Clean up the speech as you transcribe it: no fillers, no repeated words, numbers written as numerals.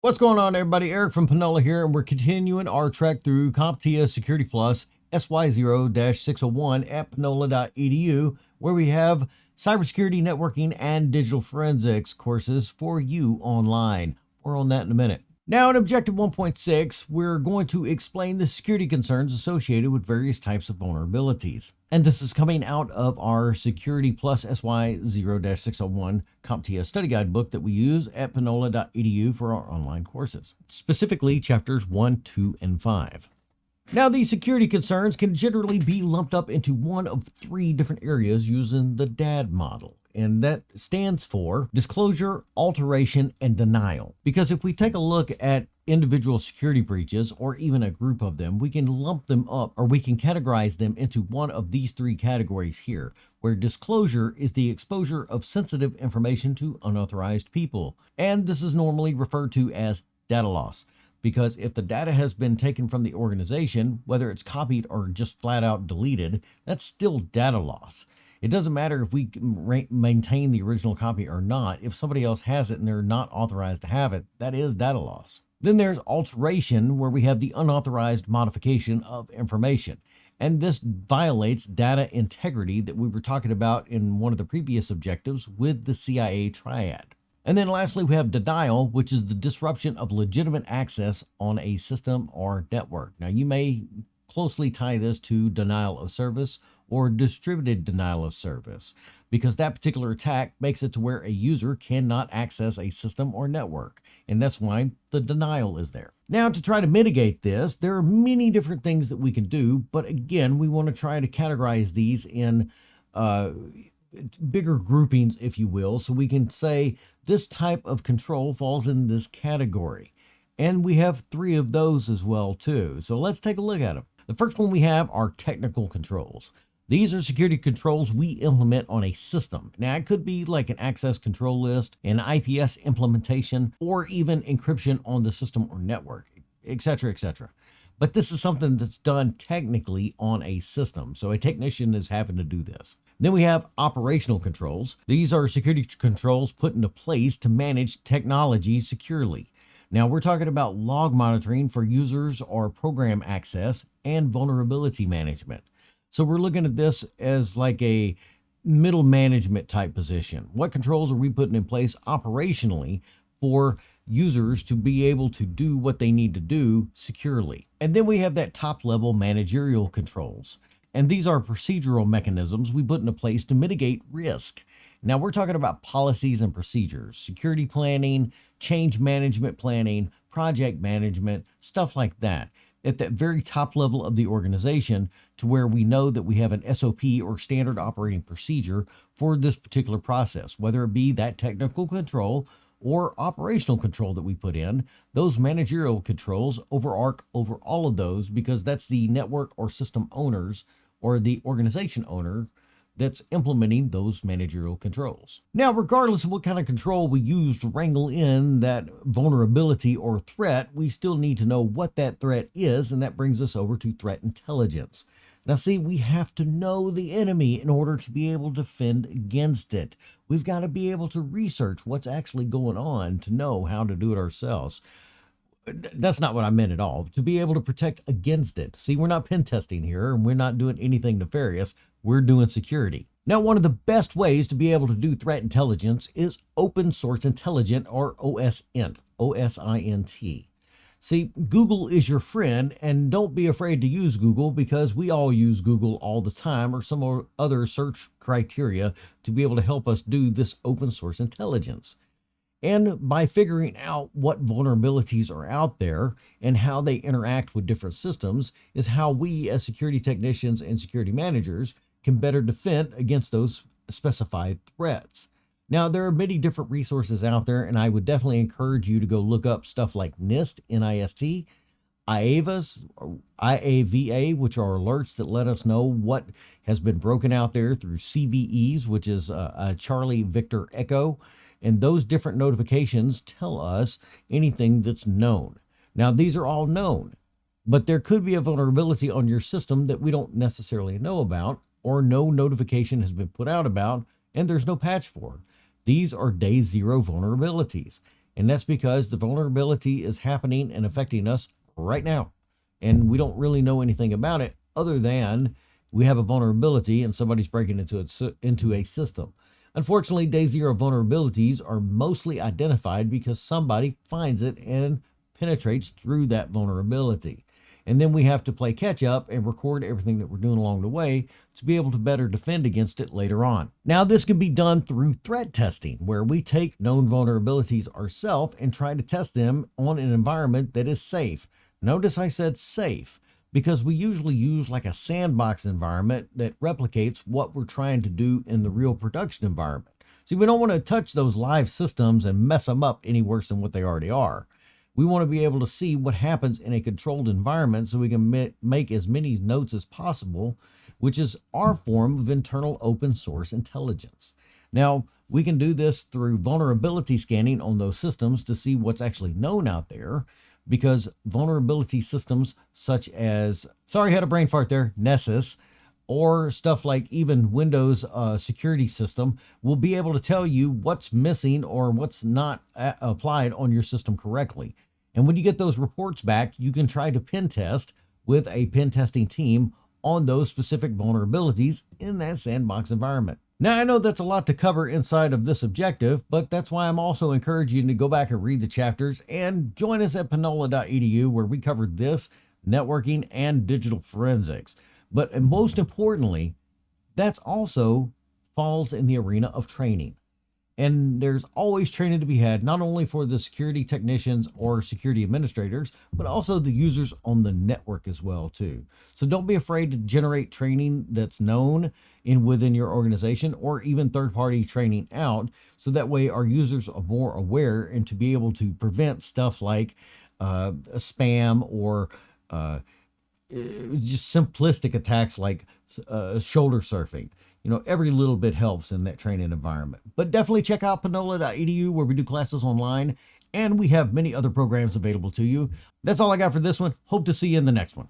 What's going on, everybody? Eric from Panola here, and we're continuing our trek through CompTIA Security Plus SY0-601 at panola.edu, where we have cybersecurity, networking, and digital forensics courses for you online. More on that in a minute. Now, in Objective 1.6, we're going to explain the security concerns associated with various types of vulnerabilities. And this is coming out of our Security Plus SY0-601 CompTIA study guide book that we use at panola.edu for our online courses, specifically chapters 1, 2, and 5. Now, these security concerns can generally be lumped up into one of three different areas using the DAD model. And that stands for disclosure, alteration, and denial. Because if we take a look at individual security breaches, or even a group of them, we can lump them up, or we can categorize them into one of these three categories here, where disclosure is the exposure of sensitive information to unauthorized people. And this is normally referred to as data loss. Because if the data has been taken from the organization, whether it's copied or just flat out deleted, that's still data loss. It doesn't matter if we maintain the original copy or not. If somebody else has it and they're not authorized to have it, that is data loss. Then there's alteration, where we have the unauthorized modification of information. And this violates data integrity that we were talking about in one of the previous objectives with the CIA triad. And then lastly, we have denial, which is the disruption of legitimate access on a system or network. Now, you may closely tie this to denial of service or distributed denial of service, because that particular attack makes it to where a user cannot access a system or network, and that's why the denial is there. Now, to try to mitigate this, there are many different things that we can do, but again, we want to try to categorize these in bigger groupings, if you will, so we can say this type of control falls in this category. And we have three of those as well too. So let's take a look at them. The first one we have are technical controls. These are security controls we implement on a system. Now, it could be like an access control list, an IPS implementation, or even encryption on the system or network, etc., etc. But this is something that's done technically on a system. So a technician is having to do this. Then we have operational controls. These are security controls put into place to manage technology securely. Now, we're talking about log monitoring for users or program access and vulnerability management. So we're looking at this as like a middle management type position. What controls are we putting in place operationally for users to be able to do what they need to do securely? And then we have that top level managerial controls. And these are procedural mechanisms we put into place to mitigate risk. Now, we're talking about policies and procedures, security planning, change management planning, project management, stuff like that, at that very top level of the organization, to where we know that we have an SOP or standard operating procedure for this particular process, whether it be that technical control or operational control that we put in. Those managerial controls overarch over all of those, because that's the network or system owners or the organization owner that's implementing those managerial controls. Now, regardless of what kind of control we use to wrangle in that vulnerability or threat, we still need to know what that threat is, and that brings us over to threat intelligence. Now, see, we have to know the enemy in order to be able to defend against it. We've got to be able to research what's actually going on to know how to do it ourselves. That's not what I meant at all. To be able to protect against it. See, we're not pen testing here, and we're not doing anything nefarious. We're doing security. Now, one of the best ways to be able to do threat intelligence is open source intelligence, or OSINT, OSINT. See, Google is your friend, and don't be afraid to use Google, because we all use Google all the time, or some other search criteria, to be able to help us do this open source intelligence. And by figuring out what vulnerabilities are out there and how they interact with different systems is how we, as security technicians and security managers, can better defend against those specified threats. Now, there are many different resources out there, and I would definitely encourage you to go look up stuff like NIST, NIST, IAVAs, or IAVA, which are alerts that let us know what has been broken out there through CVEs, which is Charlie Victor Echo. And those different notifications tell us anything that's known. Now, these are all known, but there could be a vulnerability on your system that we don't necessarily know about, or no notification has been put out about, and there's no patch for. These are day zero vulnerabilities. And that's because the vulnerability is happening and affecting us right now. And we don't really know anything about it other than we have a vulnerability and somebody's breaking into a system. Unfortunately, day zero vulnerabilities are mostly identified because somebody finds it and penetrates through that vulnerability. And then we have to play catch up and record everything that we're doing along the way to be able to better defend against it later on. Now, this can be done through threat testing, where we take known vulnerabilities ourselves and try to test them on an environment that is safe. Notice I said safe, because we usually use like a sandbox environment that replicates what we're trying to do in the real production environment. See, we don't want to touch those live systems and mess them up any worse than what they already are. We want to be able to see what happens in a controlled environment so we can make as many notes as possible, which is our form of internal open source intelligence. Now, we can do this through vulnerability scanning on those systems to see what's actually known out there, because vulnerability systems such as, sorry, I had a brain fart there, Nessus, or stuff like even Windows security system will be able to tell you what's missing or what's not applied on your system correctly. And when you get those reports back, you can try to pen test with a pen testing team on those specific vulnerabilities in that sandbox environment. Now, I know that's a lot to cover inside of this objective, but that's why I'm also encouraging you to go back and read the chapters and join us at panola.edu, where we cover this, networking, and digital forensics. But most importantly, that's also falls in the arena of training. And there's always training to be had, not only for the security technicians or security administrators, but also the users on the network as well too. So don't be afraid to generate training that's known within your organization, or even third-party training out, so that way our users are more aware and to be able to prevent stuff like spam or just simplistic attacks like shoulder surfing. You know, every little bit helps in that training environment. But definitely check out panola.edu, where we do classes online, and we have many other programs available to you. That's all I got for this one. Hope to see you in the next one.